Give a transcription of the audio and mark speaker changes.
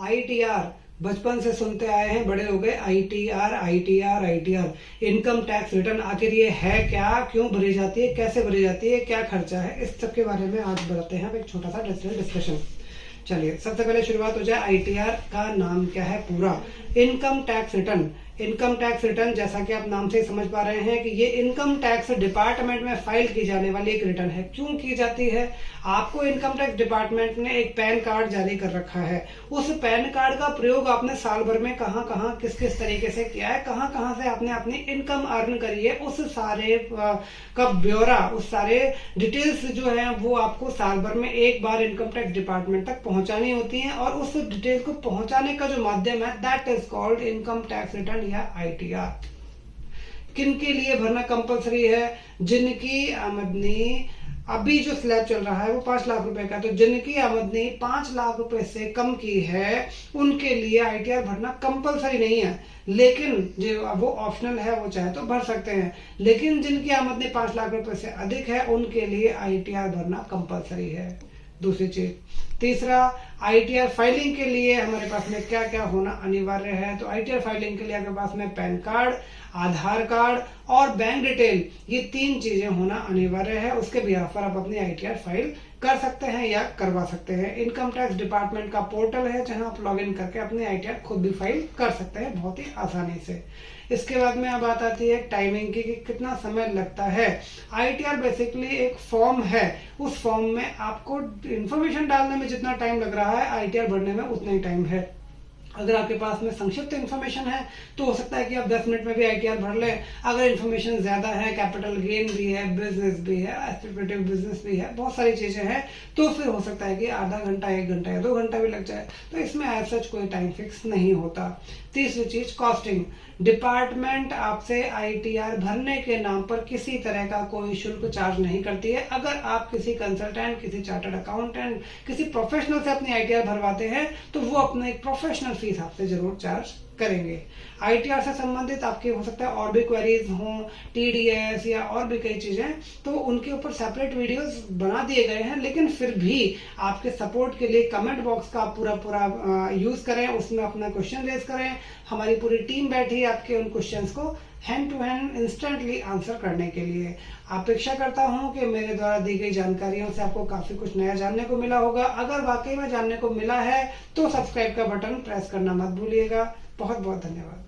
Speaker 1: ITR बचपन से सुनते आए हैं, बड़े हो गए। ITR ITR ITR, income tax return आखिर ये है क्या, क्यों भरी जाती है, कैसे भरी जाती है, क्या खर्चा है, इस सब के बारे में आज बताते हैं एक छोटा सा डिस्कशन। चलिए सबसे पहले शुरुआत हो जाए। आईटीआर का नाम क्या है पूरा? Income tax return. Income tax return, जैसा कि आप नाम से समझ पा रहे हैं कि ये इनकम टैक्स डिपार्टमेंट में फाइल की जाने वाली एक रिटर्न है। क्यों की जाती है? आपको इनकम टैक्स डिपार्टमेंट ने एक पैन कार्ड जारी कर रखा है। उस पैन कार्ड का प्रयोग आपने साल भर में कहां कहां किस किस तरीके से किया है, कहां कहां से आपने अपनी इनकम अर्न करी है, उस सारे का ब्यौरा, उस सारे डिटेल्स जो है वो आपको साल भर में एक बार इनकम टैक्स डिपार्टमेंट तक पहुंचानी होती है। और उस डिटेल को पहुंचाने का जो माध्यम है that is called income tax return या आईटीआर। किन के लिए भरना कंपलसरी है? जिनकी आमदनी, अभी जो स्लैब चल रहा है वो 5 लाख रुपए का, तो जिनकी आमदनी 5 लाख रुपए से कम की है उनके लिए आईटीआर भरना कंपलसरी नहीं है, लेकिन जो वो ऑप्शनल है, वो चाहे तो भर सकते हैं। लेकिन जिनकी आमदनी 5 लाख रुपए से अधिक है उनके लिए आईटीआर भरना कंपलसरी है। दूसरी चीज, तीसरा, आईटीआर फाइलिंग के लिए हमारे पास में क्या क्या होना अनिवार्य है? तो आईटीआर फाइलिंग के लिए आपके पास में पैन कार्ड, आधार कार्ड और बैंक डिटेल, ये 3 चीजें होना अनिवार्य है। उसके बिहाफ पर आप अपनी आईटीआर फाइल कर सकते हैं या करवा सकते हैं। इनकम टैक्स डिपार्टमेंट का पोर्टल है जहां आप लॉगिन करके अपनी आईटीआर खुद भी फाइल कर सकते हैं बहुत ही आसानी से। इसके बाद में बात आती है टाइमिंग की कि कितना समय लगता है। आईटीआर बेसिकली एक फॉर्म है, उस फॉर्म में आपको इंफॉर्मेशन डालने में जितना टाइम लग रहा है आईटीआर भरने में उतना ही टाइम है। अगर आपके पास में संक्षिप्त इन्फॉर्मेशन है तो हो सकता है कि आप 10 मिनट में भी आईटीआर भर लें। अगर इन्फॉर्मेशन ज्यादा है, कैपिटल गेन भी है, बिजनेस भी है, एस्पेक्टिव बिजनेस भी है, बहुत सारी चीजें हैं, तो फिर हो सकता है कि आधा घंटा, 1 घंटा या 2 घंटा भी लग जाए। तो इसमें एज सच कोई टाइम फिक्स नहीं होता। तीसरी चीज, कॉस्टिंग। डिपार्टमेंट आपसे आईटीआर भरने के नाम पर किसी तरह का कोई शुल्क चार्ज नहीं करती है। अगर आप किसी कंसल्टेंट, किसी चार्टर्ड अकाउंटेंट, किसी प्रोफेशनल से अपनी आईटीआर भरवाते हैं तो वो अपना एक प्रोफेशनल फीस आपसे जरूर चार्ज करेंगे। आईटीआर से संबंधित आपके हो सकता है और भी क्वेरीज हों, टीडीएस या और भी कई चीजें, तो उनके ऊपर सेपरेट वीडियोस बना दिए गए हैं। लेकिन फिर भी आपके सपोर्ट के लिए कमेंट बॉक्स का पूरा यूज करें, उसमें अपना क्वेश्चन रेज करें। हमारी पूरी टीम बैठी है आपके उन क्वेश्चंस को hand to hand instantly answer करने के लिए। अपेक्षा करता हूं कि मेरे द्वारा दी गई जानकारियों से आपको काफी कुछ नया जानने को मिला होगा। अगर वाकई में जानने को मिला है तो सब्सक्राइब का बटन प्रेस करना मत भूलिएगा। बहुत बहुत धन्यवाद।